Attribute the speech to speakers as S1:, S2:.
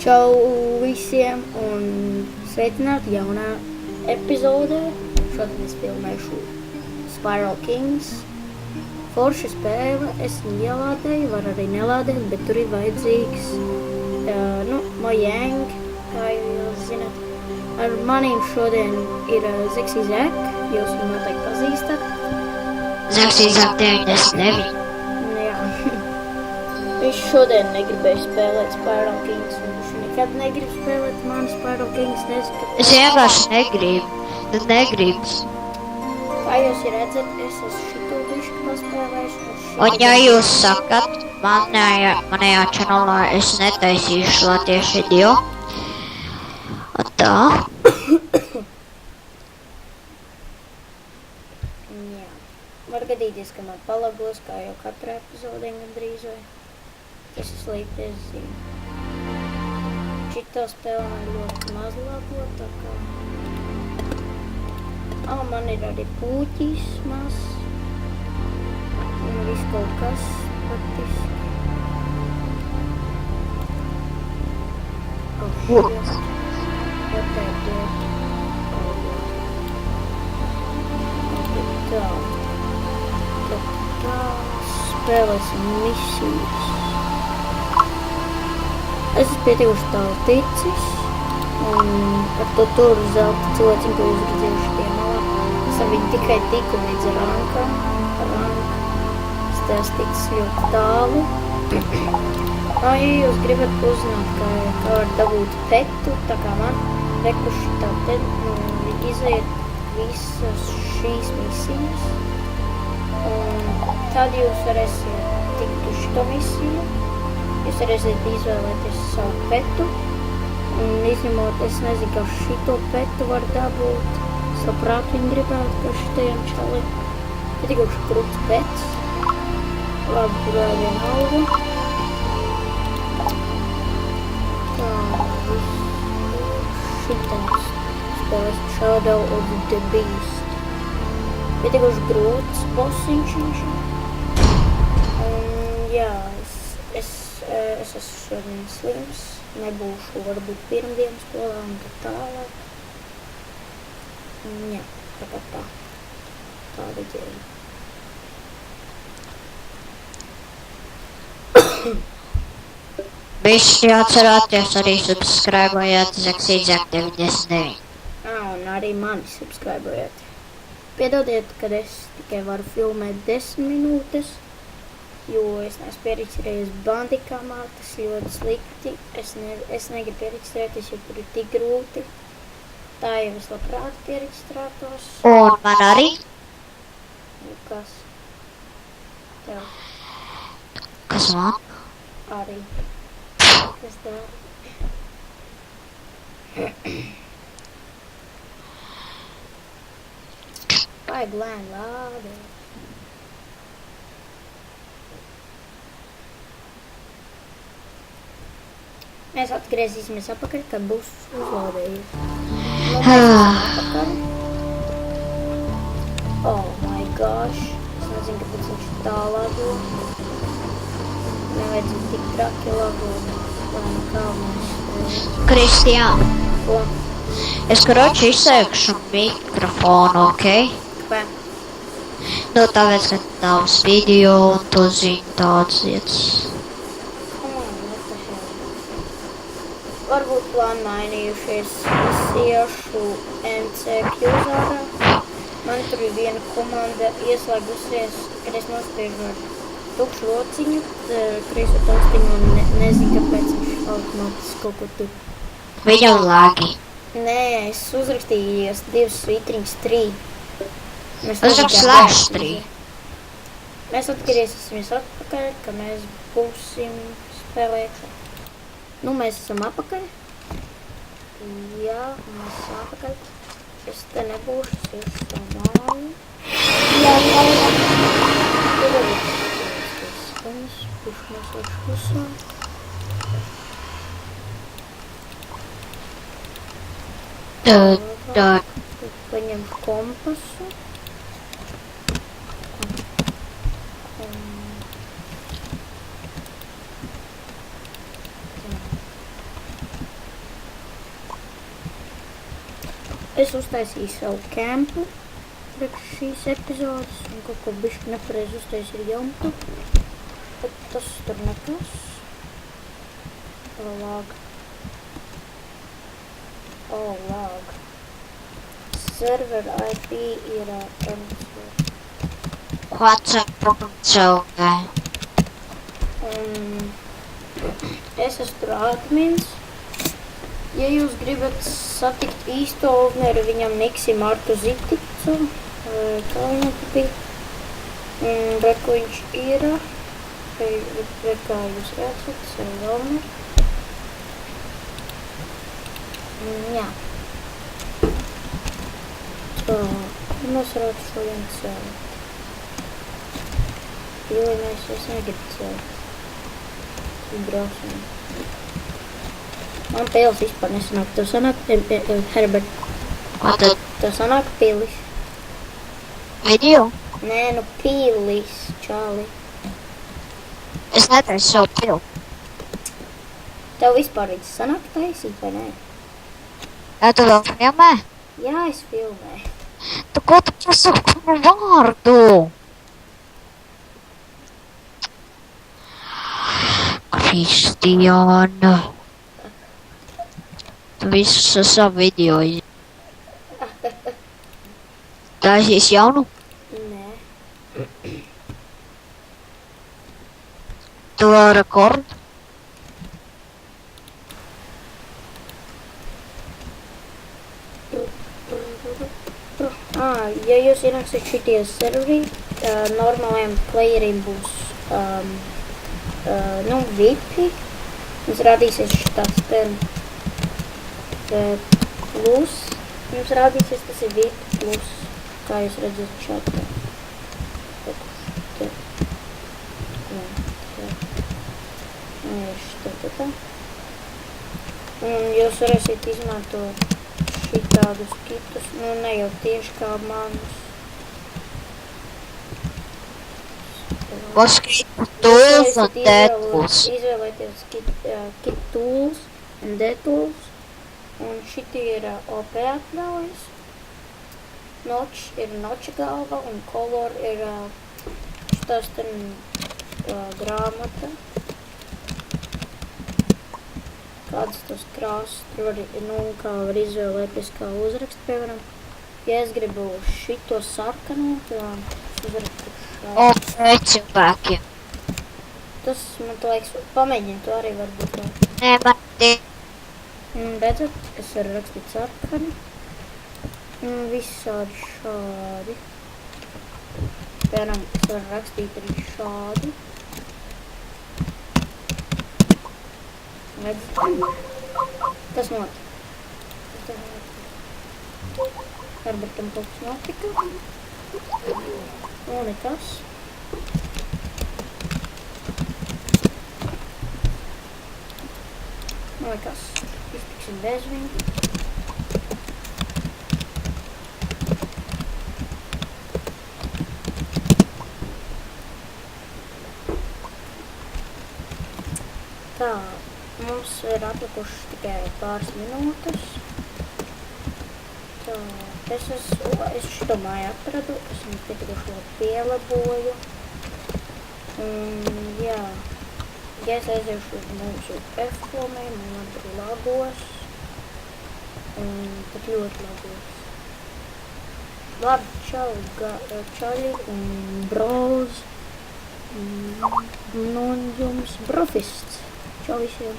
S1: Čau visiem un sveicināti jaunā epizodē. Šodien es filmēšu Spiral Kings. Forša spēle, es viņu ielādēju, var arī nelādēt, bet tur ir vajadzīgs Mojang, kā jūs zināt. Ar maniem šodien ir Zeksī Zek, jūs viņu noteikti pazīstat.
S2: Zeksī Zek 99.
S1: Jā. Viņš šodien negribēja spēlēt Spiral Kings, un viņš nekad negrib spēlēt mani Spiral Kings, nezinu, kāpēc.
S2: Es vienkārši negribu. Tu negribs.
S1: Kā jūs redzat, es esmu šito bišķi paspēlējis.
S2: Un ja jūs sakat, manējā čanolā es netaisīšu latviešu video. Un tā.
S1: Jā. Var gadīties, ka man palagos, kā jau katrā epizodē gandrīz vai. Tas ir slikti, es zinu. Šito spēle man ļoti maz labo, tā kā. Man ir arī pūķis maz. Un viss kaut kas praktiski. Tā spēlēsim misijas. Es esmu pietikuši tālu ticis. Un ar to turu zelta cilvēciņu, ko jūs redzējuši tie malā. Esam viņu tikai tiku līdz rankam. Tas tiks ļoti tālu. Ja jūs gribat uzzināt, kā var dabūt petu, tā kā man, rekuši tā te, iziet visas šīs misijas. Un tad jūs varēsiet tikt uz šito misiju. Jūs varēsiet izvēlēties savu petu. Un izņemot, es nezinu, kā šito petu var dabūt. Saprāt, viņi gribētu, ka šitajam čalim. Tikuši krūts pets. Labi, tur vēl viena auga. Tā, šitais spēles Shadow of the Beast. Tikuši grūts bossiņš viņš. Un jā, es esmu šodien slims. Nebūšu varbūt pirmdienas skolā un tā tālāk. Jā, tā. Tāda ģēja.
S2: Visi jāatcerāties arī subscribojāt Zeksī Zek 99.
S1: Un arī mani subscribojāt. Piedodiet, kad es tikai varu filmēt 10 minūtes. Jo es neesmu pierakstījis bandikāmā, tas ļoti slikti. Es negribu pierakstēties, jo tur ir tik grūti. Tā jau es labprāt pierakstrētos.
S2: Un man arī.
S1: Kas? Tev.
S2: Kas man?
S1: Arī. Kas dari? Vajag lēni lādēt. Mēs atgriezīsimies apakaļ, kad būs uzlādējies. Oh my gosh. Es nezinu, kāpēc viņš tā labo. Nevajadzētu tik traki labot. Lai nekā mums...
S2: Kristiāna.
S1: Ko?
S2: Es karoči izsēkšu mikrofonu, ok?
S1: Kā?
S2: Tāpēc, ka tavs video un tu zini tādas lietas.
S1: Varbūt plāni mainījušies. Es iešu MC Qzārā. Man tur ir viena komanda ieslēgusies, kad es nospiežu ar tukšu rociņu, kreiso taustiņu un nezinu, kāpēc viņš automātiski kaut ko tur.
S2: Viņam lagi.
S1: Nē, es uzrakstījos 2 svītriņas 3.
S2: Uzrakst/3.
S1: Mēs atgriezīsimies atpakaļ, ka mēs būsim spēlēt. Mēs esam apakaļ. Jā, mēs esam apakaļ. Es te nebūšu, es iešu tā māju. Jā. Tur arī skaņas, kurš mēs liešu klusā. Paņemšu kompasu. Es uztaisīju savu kempu priekš šīs epizodes un kaut ko bišķi nepareizi uztaisīju jumtu. Bet tas tur nekas. Lag. Lag. Server IP ir
S2: WhatsApp.lv.
S1: Es esmu tur admins. Ja jūs gribat satikt īsto Ulfneru, viņam Niksi Martu Ziticu, kā viņam bija, re, ko viņš ir, re, kā jūs redzat, tas ir Ulfner. Jā. Tā, mēs varētu šodien celt. Pīlīnais es negribu celt. Brausmēm. Man pīlis vispār nesanāk. Tev sanāk, Herbert?
S2: Ko tad?
S1: Tev sanāk pīlis?
S2: Video?
S1: Nē, nu pīlis, čāli.
S2: Es netaisu savu pilu.
S1: Tev vispār viņas sanāk taisīt, vai nē?
S2: Jā, tu vēl filmē?
S1: Jā, es filmēju.
S2: Tu ko tu pasaki manu vārdu? Kristiāna. Tu visu savu video taisīs jaunu?
S1: Nē.
S2: Tu vēl rekordu?
S1: Ja jūs ienāksiet šitie serveri, normālajiem playeriem būs VIPi. Jums rādīsies šitāds plus. Jums rādīsies, tas ir VIP plus, kā jūs redzat šādā. Un jūs varēsiet izmantot šitādus kitus, nu ne jau tieši kā manus.
S2: Būs kit tools un detools.
S1: Izvēlēties kit tools un detools. Un šitie ir OP atļaujas. Notch ir noča galva un color ir šitās ten grāmata. Kādas tos krāsas, tur var, kā var izvēlēties, kā uzrakst, piemēram. Ja es gribu šito sarkanu, tad uzrakstu šādu.
S2: Ok, cilvēki.
S1: Tas, man liekas, pamēģini to arī varbūt vēl.
S2: Nē, man tie.
S1: Redzat, es varu rakstīt sarkani. Visādi šādi. Piemēram, es varu rakstīt arī šādi. Redzat? Kas notika? Herbertam kaut kas notika. Nu, nekas. Nu, nekas. Iztiksim bez viņa. Tā, mums ir atlikuši tikai pāris minūtes. Tā, es šito māju atradu, es viņu pietikuši vēl pielaboju. Jā. Ja es aiziešu uz mūsu F-flomēm, man tur lagos. Pat ļoti lagos. Labi, čau, čaļi un bros. Nu, jums brofists. Čau visiem.